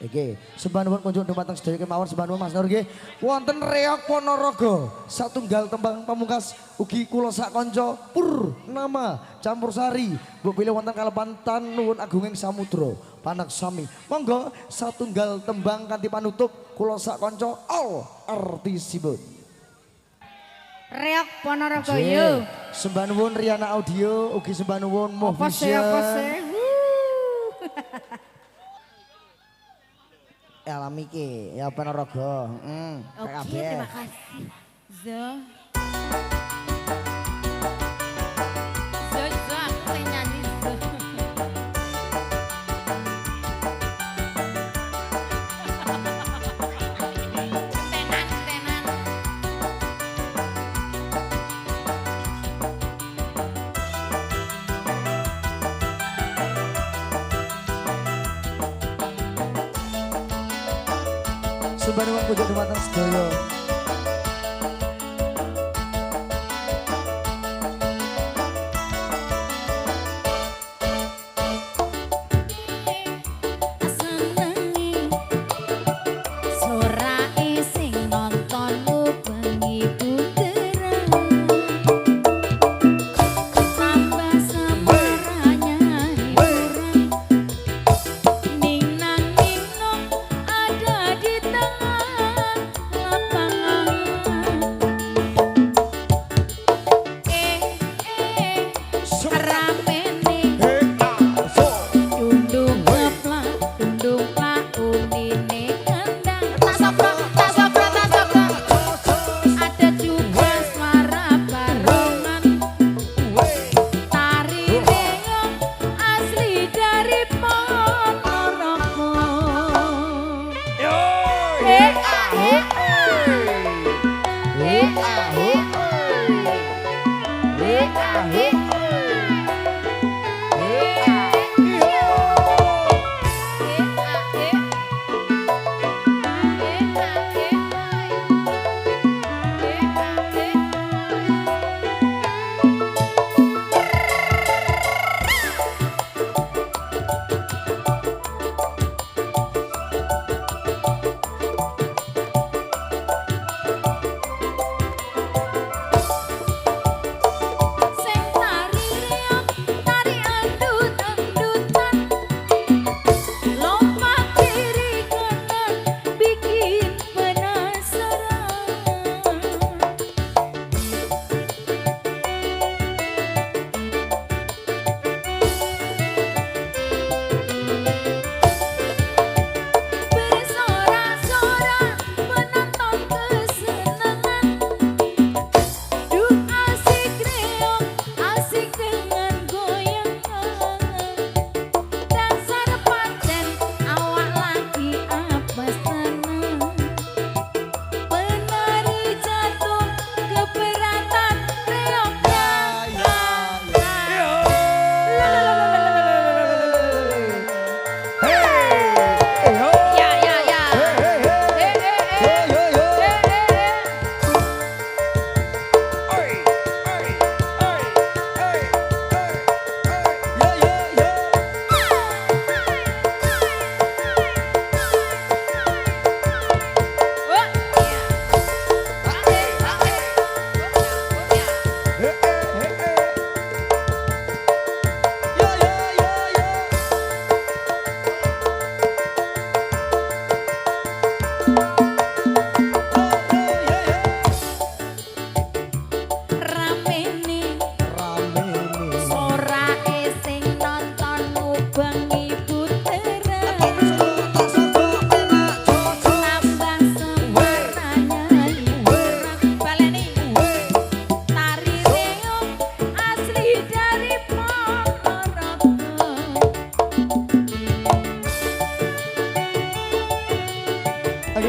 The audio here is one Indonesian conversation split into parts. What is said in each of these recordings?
Iki sembah nuwun kunjung dumateng sedaya kemawon sembah nuwun Mas Nur nggih. Wonten Reok Ponorogo satunggal tembang pamungkas ugi kula sak kanca Purnama Campursari. Mbok pilih wonten kalepan nuwun agunging samudra panaksami. Monggo satunggal tembang kanthi panutup kula sak kanca All Artisipun. Reok Ponorogo yo. Sembah nuwun Riana Audio ugi sembah nuwun Mohvision. Apa sih? Alami ki ya Ponorogo. Oke, terima kasih. Zo. Zo, aku yang nyanyi Zo. Tenan. Sembah nuwun kunjung dumateng sedaya.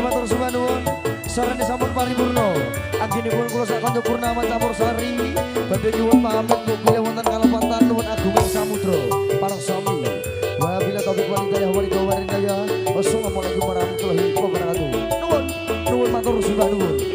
Matur sembah nuwun sareng sampun paripurna. Anggenipun kula sak kanca Purnama Campursari badhe nyuwun pamit bilih wonten kalepatan nuwun agunging samudra parangsami. Wabila taufiq wal hidayah wa ridha. Wassalamualaikum warahmatullahi wabarakatuh. Nuwun matur sembah nuwun.